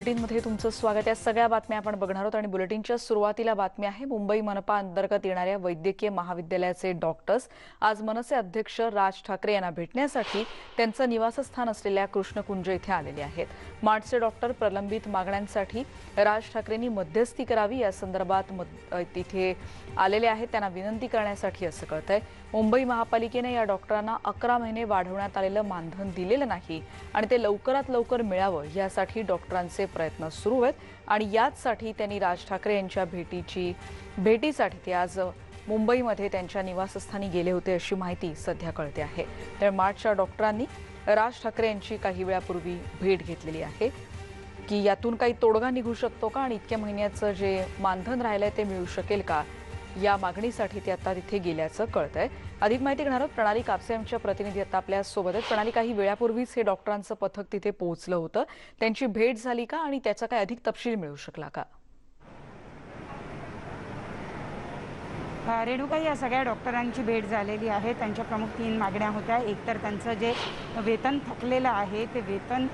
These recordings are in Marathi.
बुलेटिनमध्ये तुमचं स्वागत आहे। सगळ्या बातम्या आपण बघणार आहोत आणि बुलेटिनच्या सुरुवातीला बातमी आहे मुंबई मनपा अंतर्गत येणाऱ्या वैद्यकीय महाविद्यालयाचे डॉक्टर्स आज मनसे अध्यक्ष राज ठाकरे यांना भेटण्यासाठी त्यांचं निवासस्थान असलेल्या कृष्णकुंज इथे आलेले आहेत। मार्चचे डॉक्टर प्रलंबित मागण्यांसाठी राज ठाकरेंनी मध्यस्थी करावी या संदर्भात तिथे आलेले आहेत। त्यांना विनंती करण्यासाठी असं कळतंय। मुंबई महापालिकेने या डॉक्टरांना 11 महिने वाढवण्यात आलेलं मानधन दिलेलं नाही आणि ते लवकरात लवकर मिळावं यासाठी डॉक्टरांचे प्रयत्न सुरू आहेत आणि याचसाठी त्यांनी राज ठाकरे यांच्या भेटीसाठी ते आज मुंबईमध्ये त्यांच्या निवासस्थानी गेले होते अशी माहिती सध्या कळते आहे। तर मार्चच्या डॉक्टरांनी राज ठाकरे यांची काही वेळापूर्वी भेट घेतलेली आहे की यातून काही तोडगा निघू शकतो का आणि इतक्या महिन्याचं जे मानधन राहिलंय ते मिळू शकेल का या मागणीसाठी ते आता तिथे गेल्याचं कळतंय। अधिक माहिती घेणार आहोत प्रणाली कापसे यांच्या प्रतिनिधी आता आपल्या सोबत आहेत। प्रणाली, काही वेळापूर्वीच हे डॉक्टरांचं पथक तिथे पोहोचलं होतं, त्यांची भेट झाली का आणि त्याचा काय अधिक तपशील मिळू शकला का? रेणुका, या सगळ्या डॉक्टरांची भेट झालेली आहे। त्यांच्या प्रमुख 3 मागण्या होत्या। एक तर त्यांचं जे वेतन थकलेलं आहे ते वेतन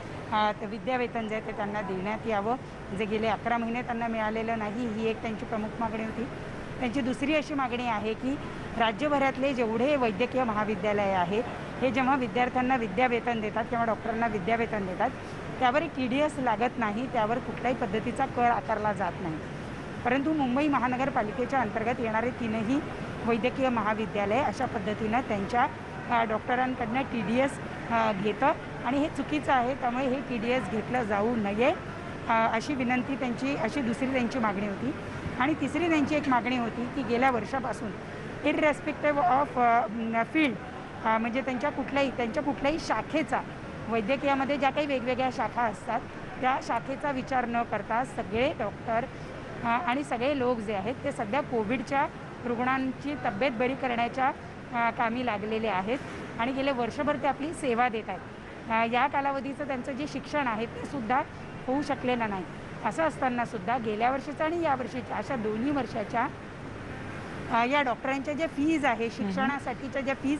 विद्यावेतन जे आहे ते त्यांना देण्यात यावं, जे गेले 11 महिने त्यांना मिळालेलं नाही, ही एक त्यांची प्रमुख मागणी होती। त्यांची दुसरी अशी मागणी आहे की राज्यभरातले जेवढे वैद्यकीय महाविद्यालय आहेत हे जेव्हा विद्यार्थ्यांना विद्यावेतन देतात किंवा डॉक्टरांना विद्यावेतन देतात त्यावर TDS लागत नाही, त्यावर कुठल्याही पद्धतीचा कर आकारला जात नाही। परंतु मुंबई महानगरपालिकेच्या अंतर्गत येणारे 3ही वैद्यकीय महाविद्यालय अशा पद्धतीनं त्यांच्या डॉक्टरांकडनं TDS घेतं आणि हे चुकीचं आहे। त्यामुळे हे TDS घेतलं जाऊ नये अशी विनंती अशी दुसरी त्यांची मागणी होती। आणि तिसरी त्यांची एक मागणी होती की गेल्या वर्षापासून इररेस्पेक्टिव्ह ऑफ फील्ड म्हणजे त्यांच्या कुठल्याही शाखेचा, वैद्यकीयामध्ये ज्या काही वेगवेगळ्या शाखा असतात त्या शाखेचा विचार न करता सगळे डॉक्टर आणि सगळे लोक जे आहेत ते सध्या कोविडच्या रुग्णांची तब्येत बरी करण्याच्या कामी लागलेले आहेत आणि गेले वर्षभर ते आपली सेवा देत आहेत। या कालावधीचं त्यांचं जे शिक्षण आहे ते सुद्धा होऊ शकलेलं नाही। असं असताना सुद्धा गेल्या वर्षीचं आणि या वर्षीच्या अशा दोन्ही वर्षाच्या या डॉक्टरांच्या ज्या फीज आहे, शिक्षणासाठीच्या ज्या फीज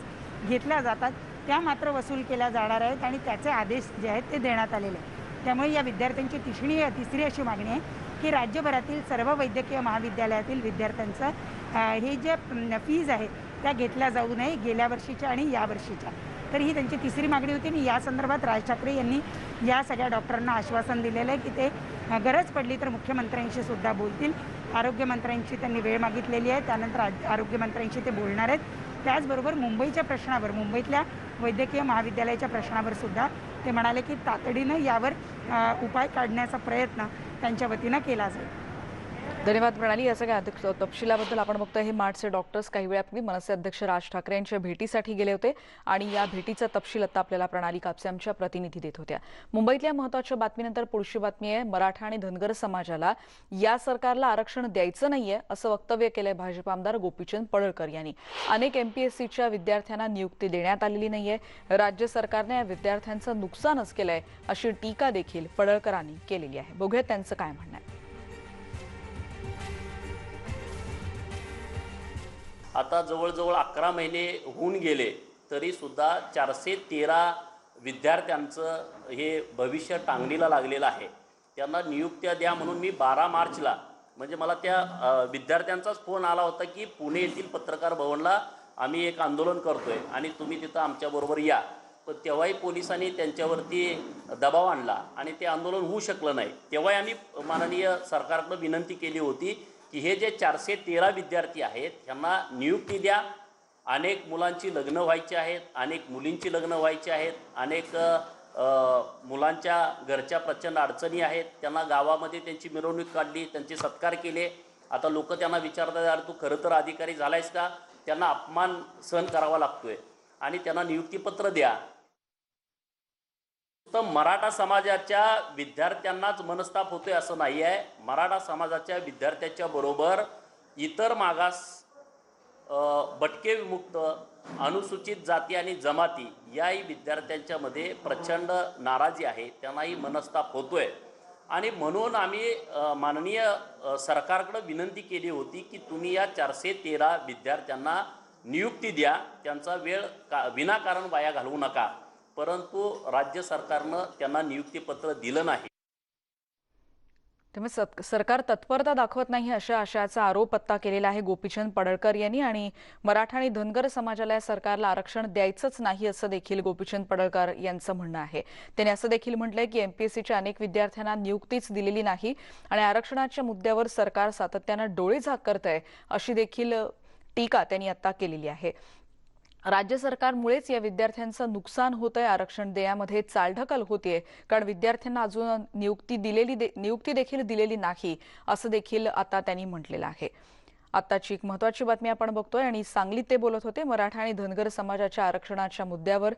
घेतल्या जातात त्या मात्र वसूल केल्या जाणार आहेत आणि त्याचे आदेश जे आहेत ते देण्यात आलेले आहेत। त्यामुळे या विद्यार्थ्यांची तिसरी अशी मागणी आहे की राज्यभरातील सर्व वैद्यकीय महाविद्यालयातील विद्यार्थ्यांचं हे जे फीज आहेत त्या घेतल्या जाऊ नये, गेल्या वर्षीच्या आणि या वर्षीच्या। तर ही त्यांची तिसरी मागणी होती आणि या संदर्भात राज ठाकरे यांनी या सगळ्या डॉक्टरांना आश्वासन दिलेलं आहे की ते गरज पडली तर मुख्यमंत्र्यांशी सुद्धा बोलतील। आरोग्यमंत्र्यांची त्यांनी वेळ मागितलेली आहे, त्यानंतर आरोग्यमंत्र्यांशी ते बोलणार आहेत। त्याचबरोबर मुंबईच्या प्रश्नावर, मुंबईतल्या वैद्यकीय महाविद्यालयाच्या प्रश्नावर सुद्धा ते म्हणाले की तातडीनं यावर उपाय काढण्याचा प्रयत्न त्यांच्या वतीनं केला जाईल। धन्यवाद प्रणाली। या सगळ्या अधिक तपशिलाबद्दल आपण बघतोय हे मार्चचे डॉक्टर्स काही वेळापूर्वी मनसे अध्यक्ष राज ठाकरे यांच्या भेटीसाठी गेले होते आणि या भेटीचा तपशील आता आपल्याला प्रणाली कापसे आमच्या प्रतिनिधी देत होत्या। मुंबईतल्या महत्त्वाच्या बातमीनंतर पुढची बातमी आहे मराठा आणि धनगर समाजाला या सरकारला आरक्षण द्यायचं नाहीये असं वक्तव्य केलंय भाजप आमदार गोपीचंद पडळकर यांनी। अनेक MPSCच्या विद्यार्थ्यांना नियुक्ती देण्यात आलेली नाहीये, राज्य सरकारने या विद्यार्थ्यांचं नुकसानच केलंय अशी टीका देखील पडळकरांनी केलेली आहे। बघूया त्यांचं काय म्हणणं आहे। आता जवळजवळ 11 महिने होऊन गेले तरी सुद्धा 413 विद्यार्थ्यांचं हे भविष्य टांगणीला लागलेलं आहे। त्यांना नियुक्त्या द्या म्हणून मी 12 मार्चला म्हणजे मला त्या विद्यार्थ्यांचाच फोन आला होता की पुणे येथील पत्रकार भवनला आम्ही एक आंदोलन करतोय आणि तुम्ही तिथं आमच्याबरोबर या। पण तेव्हाही पोलिसांनी त्यांच्यावरती दबाव आणला आणि ते आंदोलन होऊ शकलं नाही। तेव्हाही आम्ही माननीय सरकारकडे विनंती केली होती की हे जे 413 विद्यार्थी आहेत त्यांना नियुक्ती द्या। अनेक मुलांची लग्न व्हायची आहेत, अनेक मुलींची लग्न व्हायची आहेत, अनेक मुलांच्या घरच्या प्रचंड अडचणी आहेत, त्यांना गावामध्ये त्यांची मिरवणूक काढली, त्यांचे सत्कार केले। आता लोक त्यांना विचारतात यार तू खरं तर अधिकारी झालायस का? त्यांना अपमान सहन करावा लागतोय आणि त्यांना नियुक्तीपत्र द्या। तर मराठा समाजाच्या विद्यार्थ्यांनाच मनस्ताप होतोय असं नाही आहे। मराठा समाजाच्या विद्यार्थ्याच्या बरोबर इतर मागास, भटके विमुक्त, अनुसूचित जाती आणि जमाती याही विद्यार्थ्यांच्या मध्ये प्रचंड नाराजी आहे, त्यांनाही मनस्ताप होतोय आणि म्हणून आम्ही माननीय सरकारकडे विनंती केली होती की तुम्ही या 413 विद्यार्थ्यांना नियुक्ती द्या, त्यांचा वेळ विनाकारण वाया घालवू नका। परंतु राज्य सरकारनं त्यांना नियुक्तीपत्र दिलं नाही। त्यामुळे सरकार तत्परता दाखवत नाही अशा आशयाचा आरोप आत्ता केलेला आहे गोपीचंद पडळकर यांनी आणि मराठा आणि धनगर समाजाला या सरकारला आरक्षण द्यायचंच नाही असं देखील गोपीचंद पडळकर यांचं म्हणणं आहे. त्यांनी असं देखील म्हटलंय की एमपीएससीच्या अनेक विद्यार्थ्यांना नियुक्तीच दिलेली नाही आणि आरक्षणाच्या मुद्द्यावर सरकार सातत्यानं डोळेझाक करतंय अशी देखील टीका त्यांनी आता केलेली आहे. राज्य सरकारमुळेच या विद्यार्थ्यांचं नुकसान होतंय, आरक्षण देण्यामध्ये चालढकल होतीये कारण विद्यार्थ्यांना अजून नियुक्ती देखील दिलेली नाही असं देखील आता त्यांनी म्हटलेलं आहे. आताची एक महत्त्वाची बातमी आपण बघतोय आणि सांगलीत ते बोलत होते. मराठा आणि धनगर समाजाच्या आरक्षणाच्या मुद्द्यावर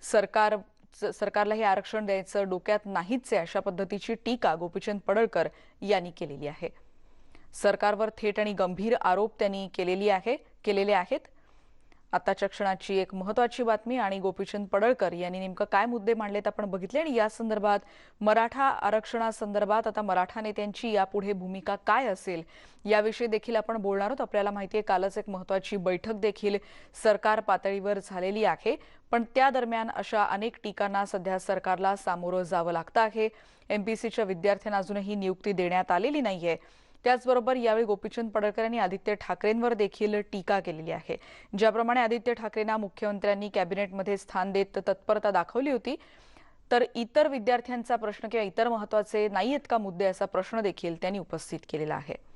सरकारला हे आरक्षण द्यायचं डोक्यात नाहीच आहे अशा पद्धतीची टीका गोपीचंद पडळकर यांनी केलेली आहे. सरकारवर थेट आणि गंभीर आरोप त्यांनी केलेले आहेत. आताच्या क्षणाची एक महत्त्वाची बातमी आणि गोपीचंद पडळकर यांनी नेमकं काय मुद्दे मांडलेत आपण बघितले आणि या संदर्भात मराठा आरक्षणासंदर्भात आता मराठा नेत्यांची यापुढे भूमिका काय असेल याविषयी देखील आपण बोलणार आहोत. आपल्याला माहिती आहे कालच एक महत्त्वाची बैठक देखील सरकार पातळीवर झालेली आहे, पण त्या दरम्यान अशा अनेक टीकांना सध्या सरकारला सामोरं जावं लागतं आहे. एमपीएससीच्या विद्यार्थ्यांना अजूनही नियुक्ती देण्यात आलेली नाहीये. त्याचबरोबर यावेळी गोपीचंद पडळकर यांनी आदित्य ठाकरेंवर देखील टीका केलेली आहे. ज्याप्रमाणे आदित्य ठाकरेंना मुख्यमंत्र्यांनी कॅबिनेटमध्ये स्थान देत तत्परता दाखवली होती, तर इतर विद्यार्थ्यांचा प्रश्न किंवा इतर महत्त्वाचे नाहीयेत का मुद्दे असा प्रश्न देखील त्यांनी उपस्थित केलेला आहे.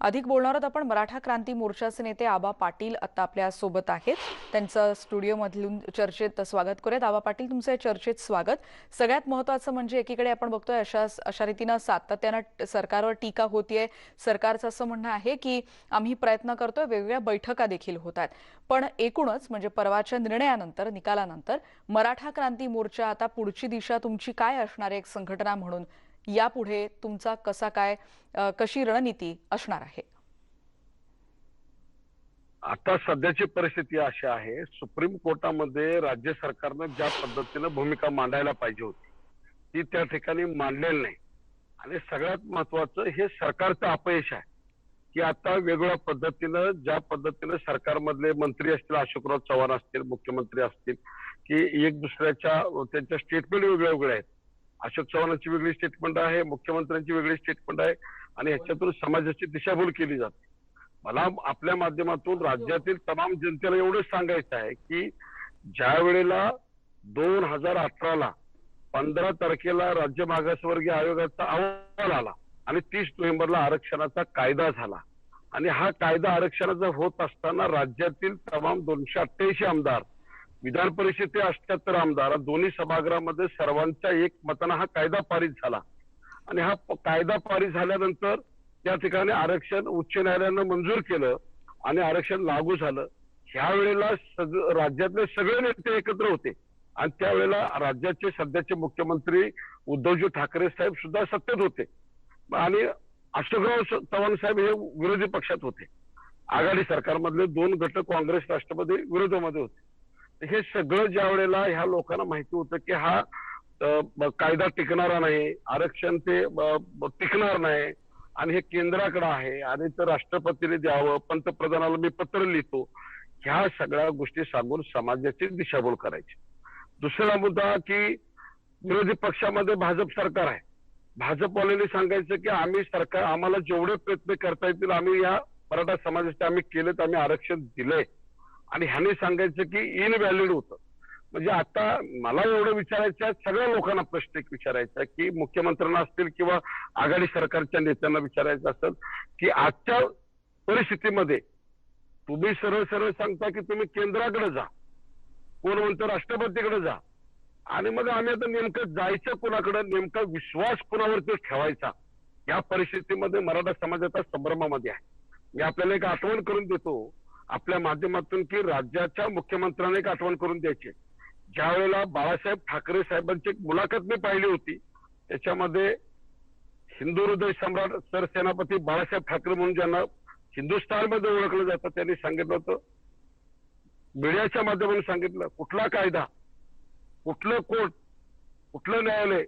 अधिक बोलणार आहोत आपण. मराठा क्रांती मोर्चाचे नेते आबा पाटील आता आपल्या सोबत आहेत. त्यांचं स्टुडिओमधून चर्चेत स्वागत करूयात. आबा पाटील, तुमचं या चर्चेत स्वागत. सगळ्यात महत्त्वाचं म्हणजे एकीकडे आपण बघतोय अशा रीतीनं सातत्यानं सरकारवर टीका होतीये. सरकारचं असं म्हणणं आहे की आम्ही प्रयत्न करतोय, वेगवेगळ्या बैठका देखील होत आहेत, पण एकूणच म्हणजे परवाच्या निर्णयानंतर निकालानंतर मराठा क्रांती मोर्चा आता पुढची दिशा तुमची काय असणार आहे एक संघटना म्हणून, यापुढे तुमचा कशी रणनीती असणार आहे? आता सध्याची परिस्थिती अशी आहे, सुप्रीम कोर्टामध्ये राज्य सरकारनं ज्या पद्धतीनं भूमिका मांडायला पाहिजे होती ती त्या ठिकाणी मांडलेली नाही. आणि सगळ्यात महत्वाचं हे सरकारचं अपयश आहे की आता वेगवेगळ्या पद्धतीनं ज्या पद्धतीनं सरकारमधले मंत्री असतील, अशोकराव चव्हाण असतील, मुख्यमंत्री असतील, की एक दुसऱ्याच्या त्यांच्या स्टेटमेंट वेगवेगळे आहेत. अशोक चव्हाणांची वेगळी स्टेटमेंट आहे, मुख्यमंत्र्यांची वेगळी स्टेटमेंट आहे आणि ह्याच्यातून समाजाची दिशाभूल केली जाते. मला आपल्या माध्यमातून राज्यातील तमाम जनतेला एवढंच सांगायचं आहे की ज्या वेळेला 2018ला 15 तारखेला राज्य मागासवर्गीय आयोगाचा अहवाल आला आणि 30 नोव्हेंबरला आरक्षणाचा कायदा झाला आणि हा कायदा आरक्षणाचा होत असताना राज्यातील तमाम 288 आमदार, विधान परिषदेचे 78 आमदार, दोन्ही सभागृहामध्ये सर्वांच्या एकमतानं हा कायदा पारित झाला आणि हा कायदा पारित झाल्यानंतर त्या ठिकाणी आरक्षण उच्च न्यायालयानं मंजूर केलं आणि आरक्षण लागू झालं. ह्या वेळेला राज्यातले सगळे नेते एकत्र होते आणि त्यावेळेला राज्याचे सध्याचे मुख्यमंत्री उद्धवजी ठाकरे साहेब सुद्धा सत्तेत होते आणि अशोकराव चव्हाण साहेब हे विरोधी पक्षात होते. आघाडी सरकारमधले 2 गट काँग्रेस राष्ट्रवादी विरोधामध्ये होते. हे सगळं ज्या वेळेला ह्या लोकांना माहिती होतं की हा कायदा टिकणारा नाही, आरक्षण ते टिकणार नाही आणि हे केंद्राकडे आहे आणि तर राष्ट्रपतीने द्यावं, पंतप्रधानाला मी पत्र लिहितो, ह्या सगळ्या गोष्टी सांगून समाजाची दिशाभूल करायची. दुसरा मुद्दा की विरोधी पक्षामध्ये भाजप सरकार आहे. भाजपवाल्यांनी सांगायचं की आम्ही सरकार, आम्हाला जेवढे प्रयत्न करता येतील आम्ही या मराठा समाजाचे आम्ही केलेत, आम्ही आरक्षण दिलंय आणि ह्याने सांगायचं की इनव्हॅलिड होतं. म्हणजे आता मला एवढं विचारायचं आहे, सगळ्या लोकांना प्रश्न एक विचारायचा आहे की मुख्यमंत्र्यांना असतील किंवा आघाडी सरकारच्या नेत्यांना विचारायचं असेल की आजच्या परिस्थितीमध्ये तुम्ही सरळ सरळ सांगता की तुम्ही केंद्राकडे जा, कोण म्हणतं राष्ट्रपतीकडे जा, आणि मग आम्ही आता नेमकं जायचं कुणाकडे, नेमका विश्वास कुणावरती ठेवायचा, या परिस्थितीमध्ये मराठा समाज आता संभ्रमामध्ये आहे. मी आपल्याला एक आठवण करून देतो आपल्या माध्यमातून की राज्याच्या मुख्यमंत्र्यांना एक आठवण करून द्यायची. ज्या वेळेला बाळासाहेब ठाकरे साहेबांची एक मुलाखत मी पाहिली होती, त्याच्यामध्ये हिंदू हृदय सम्राट सरसेनापती बाळासाहेब ठाकरे म्हणून ज्यांना हिंदुस्थानमध्ये ओळखलं जातं त्यांनी सांगितलं होतं, मीडियाच्या माध्यमातून सांगितलं, कुठला कायदा, कुठलं कोर्ट, कुठलं न्यायालय,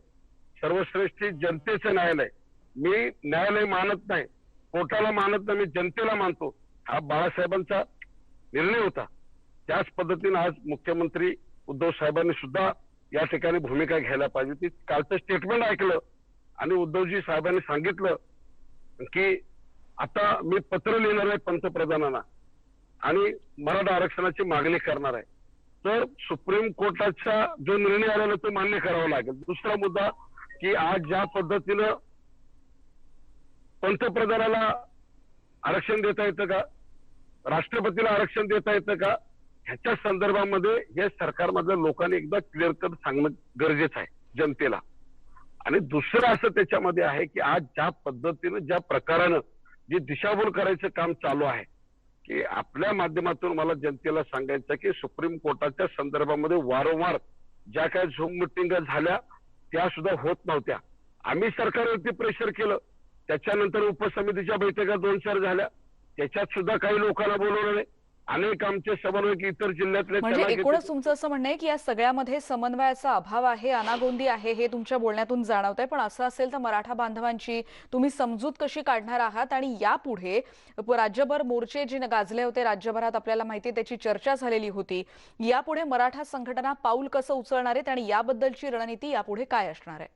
सर्वश्रेष्ठ जनतेचं न्यायालय, मी न्यायालय मानत नाही, कोर्टाला मानत नाही, मी जनतेला मानतो, हा बाळासाहेबांचा निर्णय होता. त्याच पद्धतीने आज मुख्यमंत्री उद्धव साहेबांनी सुद्धा या ठिकाणी भूमिका घ्यायला पाहिजे होती. कालचं स्टेटमेंट ऐकलं आणि उद्धवजी साहेबांनी सांगितलं की आता मी पत्र लिहिणार आहे पंतप्रधानांना आणि मराठा आरक्षणाची मागणी करणार आहे, तर सुप्रीम कोर्टाचा जो निर्णय आलेला तो मान्य करावा लागेल. दुसरा मुद्दा की आज ज्या पद्धतीनं पंतप्रधानाला आरक्षण देता येतं का, राष्ट्रपतीला आरक्षण देता येतं का, ह्याच्या संदर्भामध्ये हे सरकारमधल्या लोकांनी एकदा क्लिअर कट सांगणं गरजेचं आहे जनतेला. आणि दुसरं असं त्याच्यामध्ये आहे की आज ज्या पद्धतीनं ज्या प्रकारानं जी दिशाभूल करायचं काम चालू आहे की आपल्या माध्यमातून मला जनतेला सांगायचं की सुप्रीम कोर्टाच्या संदर्भामध्ये वारंवार ज्या काही झूम मिटिंग झाल्या त्या सुद्धा होत नव्हत्या. आम्ही सरकारवरती प्रेशर केलं, त्याच्यानंतर उपसमितीच्या बैठका 2-4 झाल्या, त्याच्यात सुद्धा काही लोकांना बोलवलं नाही. अनेक आमचे समन्वयक इतर जिल्ह्यातले म्हणजे त्याला एकूणच तुमचं असं म्हणणं आहे की या सगळ्यामध्ये समन्वयाचा अभाव आहे, अनागोंदी आहे, हे तुमच्या बोलण्यातून जाणवतंय. पण असं असेल तर मराठा बांधवांची तुम्ही समजूत कशी काढणार आहात आणि यापुढे राज्यभर मोर्चे जे गाजले होते राज्यभरात आपल्याला माहिती त्याची चर्चा झालेली होती, यापुढे मराठा संघटना पाऊल कसं उचलणार आहेत आणि याबद्दलची रणनीती यापुढे काय असणार आहे?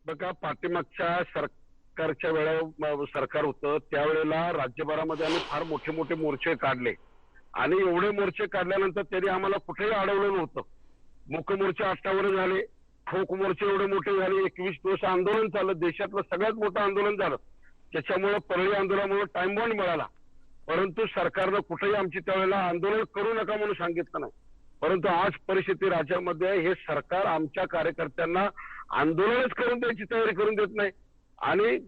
बघा, पाठीमागच्या सरकारच्या वेळेला सरकार होतं त्यावेळेला राज्यभरामध्ये आम्ही फार मोठे मोठे मोर्चे काढले आणि एवढे मोर्चे काढल्यानंतर त्यांनी आम्हाला कुठेही अडवलं नव्हतं. मुख्य मोर्चे 58 झाले, ठोक मोर्चे एवढे मोठे झाले, 21 दिवस आंदोलन चाललं, देशातलं सगळ्यात मोठं आंदोलन झालं. त्याच्यामुळे परळी आंदोलनामुळे टाइम बॉन्ड मिळाला, परंतु सरकारनं कुठेही आमची त्यावेळेला आंदोलन करू नका म्हणून सांगितलं नाही. परंतु आज परिस्थिती राज्यामध्ये आहे, हे सरकार आमच्या कार्यकर्त्यांना आंदोलनच करून द्यायची तयारी करून देत नाही. आणि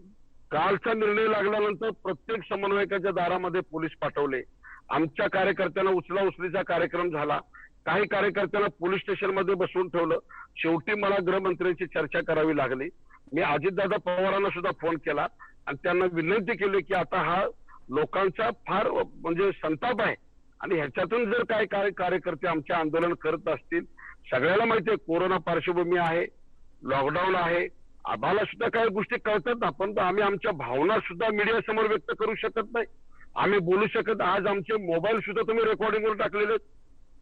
कालचा निर्णय लागल्यानंतर प्रत्येक समन्वयकाच्या दारामध्ये पोलीस पाठवले, आमच्या कार्यकर्त्यांना उचला-उचलीचा कार्यक्रम झाला, काही कार्यकर्त्यांना पोलीस स्टेशनमध्ये बसवून ठेवलं. शेवटी मला गृहमंत्र्यांची चर्चा करावी लागली. मी अजितदादा पवारांना सुद्धा फोन केला आणि त्यांना विनंती केली की आता हा लोकांचा फार म्हणजे संताप आहे आणि ह्याच्यातून जर काय कार्यकर्ते आमचे आंदोलन करत असतील, सगळ्याला माहिती आहे कोरोना पार्श्वभूमी आहे, लॉकडाऊन आहे, आम्हाला सुद्धा काही गोष्टी कळतात ना, पण आम्ही आमच्या भावना सुद्धा मीडिया समोर व्यक्त करू शकत नाही, आम्ही बोलू शकत. आज आमचे मोबाईल सुद्धा तुम्ही रेकॉर्डिंगवर टाकलेले,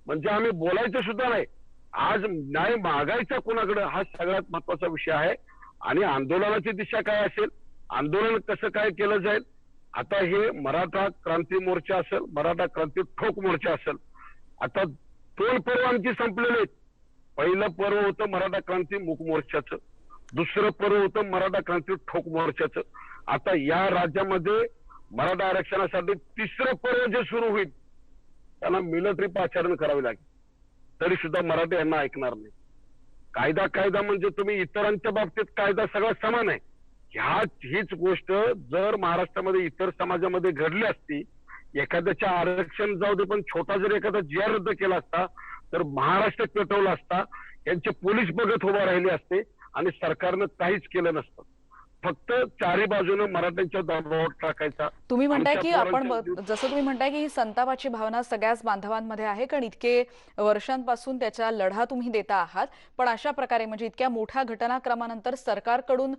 म्हणजे आम्ही बोलायचं सुद्धा नाही. आज न्याय मागायचा कोणाकडे हा सगळ्यात महत्वाचा विषय आहे. आणि आंदोलनाची दिशा काय असेल, आंदोलन कसं काय केलं जाईल, आता हे मराठा क्रांती मोर्चा असेल, मराठा क्रांती ठोक मोर्चा असेल, आता 2 पर्व आमची संपलेले आहेत. पहिलं पर्व होतं मराठा क्रांती मूक मोर्चाचं, दुसरं पर्व होतं मराठा क्रांती ठोक मोर्चाचं. आता या राज्यामध्ये मराठा आरक्षणासाठी 3रं पर्व जे सुरू होईल त्यांना मिलिटरी पाचारण करावे लागेल, तरी सुद्धा मराठे यांना ऐकणार नाही. कायदा म्हणजे तुम्ही इतरांच्या बाबतीत कायदा सगळा समान आहे. हीच गोष्ट जर महाराष्ट्रामध्ये इतर समाजामध्ये घडली असती, एखाद्याच्या आरक्षण जाऊ दे पण छोटा जर एखादा जी आर रद्द केला असता तर महाराष्ट्र पेटवला असता, यांचे पोलीस बघत उभा राहिले असते आणि सरकारनं काहीच केलं नसतं. फक्त चारी बाजूने मराठ्यांच्या दबावावर टाकायचा. तुम्ही म्हणताय की आपण जसं तुम्ही म्हणताय की ही संतापाची भावना सगळ्याच बांधवांमध्ये आहे, कारण इतके वर्षांपासून त्याचा लढा तुम्ही देता आहात. पण अशा प्रकारे म्हणजे इतक्या मोठ्या घटनाक्रमानंतर सरकारकडून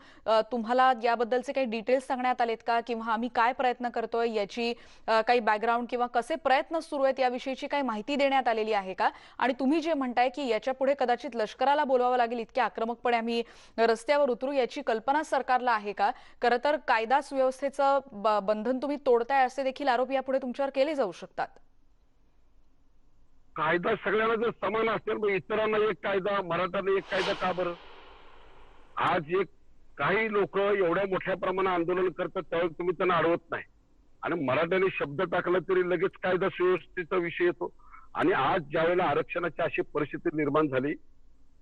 तुम्हाला याबद्दलचे काही डिटेल्स सांगण्यात आलेत का, किंवा आम्ही काय प्रयत्न करतोय याची काही बॅकग्राऊंड किंवा कसे प्रयत्न सुरू आहेत याविषयीची काही माहिती देण्यात आलेली आहे का? आणि तुम्ही जे म्हणताय की याच्या पुढे कदाचित लष्कराला बोलावं लागेल, इतक्या आक्रमकपणे आम्ही रस्त्यावर उतरू, याची कल्पना सरकारला आहे का? खरं तर कायदा सुव्यवस्थेचं बंधन तुम्ही तोडताय असे देखील आरोप यापुढे तुमच्यावर केले जाऊ शकतात. कायदा सगळ्यांना जर समान असेल मग इतरांना एक कायदा, मराठ्यांना एक कायदा का बरं? आज काही लोक एवढ्या मोठ्या प्रमाणात आंदोलन करतात त्यावेळी तुम्ही त्यांना अडवत नाही, आणि मराठ्यांनी शब्द टाकला तरी लगेच कायदा सुव्यवस्थेचा विषय येतो. आणि आज ज्यावेळेला आरक्षणाची अशी परिस्थिती निर्माण झाली,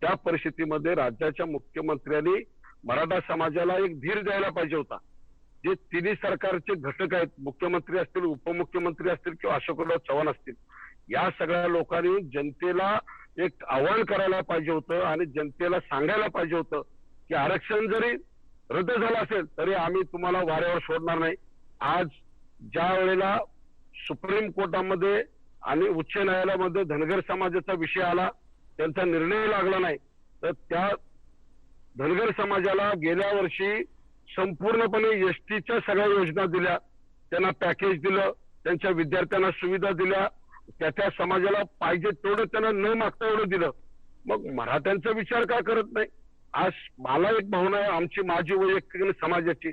त्या परिस्थितीमध्ये राज्याच्या मुख्यमंत्र्यांनी मराठा समाजाला एक धीर द्यायला पाहिजे होता. जे तिन्ही सरकारचे घटक आहेत, मुख्यमंत्री असतील, उपमुख्यमंत्री असतील किंवा अशोकराव चव्हाण असतील, या सगळ्या लोकांनी जनतेला एक आवाहन करायला पाहिजे होतं आणि जनतेला सांगायला पाहिजे होतं की आरक्षण जरी रद्द झालं असेल तरी आम्ही तुम्हाला वाऱ्यावर सोडणार नाही. आज ज्या वेळेला सुप्रीम कोर्टामध्ये आणि उच्च न्यायालयामध्ये धनगर समाजाचा विषय आला, त्यांचा निर्णय लागला नाही, तर त्या धनगर समाजाला गेल्या वर्षी संपूर्णपणे एसटीच्या सगळ्या योजना दिल्या, त्यांना पॅकेज दिलं, त्यांच्या विद्यार्थ्यांना सुविधा दिल्या, त्या समाजाला पाहिजे तेवढं त्यांना न मागता एवढं दिलं. मग मराठ्यांचा विचार का करत नाही? आज मला एक भावना आहे, आमची माझी वैयक्तिक आणि समाजाची,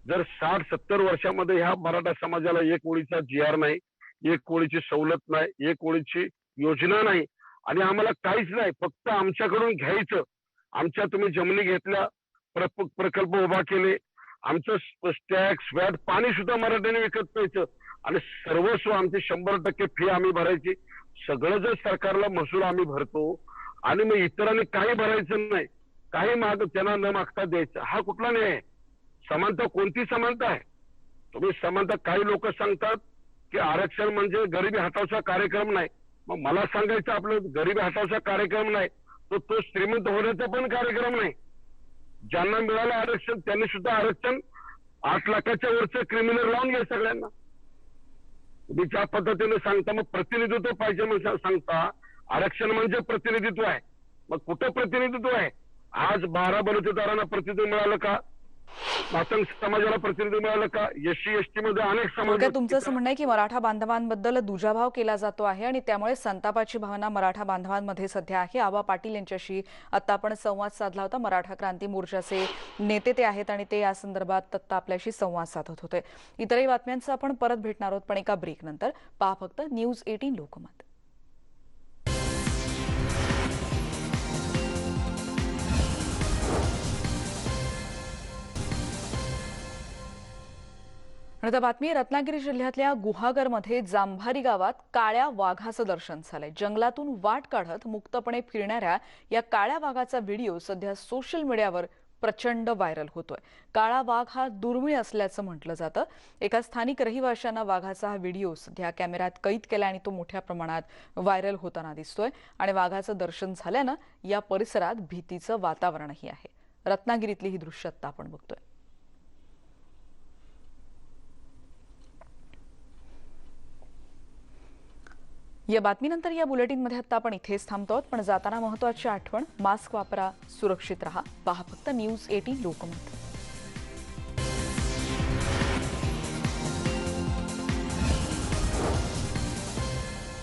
जर 60-70 वर्षामध्ये ह्या मराठा समाजाला एक ओळीचा GR नाही, एक ओळीची सवलत नाही, एक ओळीची योजना नाही आणि आम्हाला काहीच नाही, फक्त आमच्याकडून घ्यायचं. आमच्या तुम्ही जमिनी घेतल्या, प्रकल्प उभा केले, आमचं टॅक्स व्हॅट पाणी सुद्धा मराठ्याने विकत प्यायचं आणि सर्वस्व आमची 100% फी आम्ही भरायची. सगळं जर सरकारला महसूल आम्ही भरतो आणि मग इतरांनी काही भरायचं नाही, काही माग त्यांना न मागता द्यायचं, हा कुठला न्याय आहे? समानता कोणती समानता आहे? तुम्ही समानता, काही लोक सांगतात की आरक्षण म्हणजे गरिबी हटावचा कार्यक्रम नाही. मग मला सांगायचं, आपलं गरिबी हटावचा कार्यक्रम नाही तो श्रीमंत होण्याचा पण कार्यक्रम नाही. ज्यांना मिळालं आरक्षण त्यांनी सुद्धा आरक्षण 8 लाखाच्या वरचं क्रिमिनल लावून घ्या सगळ्यांना. तुम्ही ज्या पद्धतीने सांगता, मग प्रतिनिधित्व पाहिजे म्हणून सांगता. आरक्षण म्हणजे प्रतिनिधित्व आहे, मग कुठं प्रतिनिधित्व आहे? आज 12 बलुतेदारांना प्रतिनिधित्व मिळालं का? मातंग समाजाला प्रतिनिधित्व मिळालं का? SC ST मध्ये अनेक समाज. थोडक्यात तुमचं असं म्हणणं आहे की मराठा बांधवांबद्दल दुजाभाव केला जातो आहे आणि त्यामुळे संतापाची भावना मराठा बांधवांमध्ये सध्या आहे. आबा पाटील यांच्याशी आता आपण संवाद साधला होता. मराठा क्रांती मोर्चाचे नेते ते आहेत आणि ते या संदर्भात आता आपल्याशी संवाद साधत होते. इतरही बातम्यांचं आपण परत भेटणार आहोत, पण एका ब्रेक नंतर. पहा फक्त न्यूज 18 लोकमत. आता बातमी, रत्नागिरी जिल्ह्यातल्या गुहागरमध्ये जांभारी गावात काळ्या वाघाचं दर्शन झालंय. जंगलातून वाट काढत मुक्तपणे फिरणाऱ्या या काळ्या वाघाचा व्हिडिओ सध्या सोशल मीडियावर प्रचंड व्हायरल होतोय. काळा वाघ हा दुर्मिळ असल्याचं म्हटलं जातं. एका स्थानिक रहिवाशांना वाघाचा हा व्हिडिओ सध्या कॅमेऱ्यात कैद केला आणि तो मोठ्या प्रमाणात व्हायरल होताना दिसतोय आणि वाघाचं दर्शन झाल्यानं या परिसरात भीतीचं वातावरणही आहे. रत्नागिरीतली ही दृश्य आता आपण बघतोय. या बातमीनंतर या बुलेटिनमध्ये आता आपण इथेच थांबतो, पण जाताना महत्त्वाची आठवण, मास्क वापरा, सुरक्षित रहा. पहा फक्त न्यूज 18 लोकमत.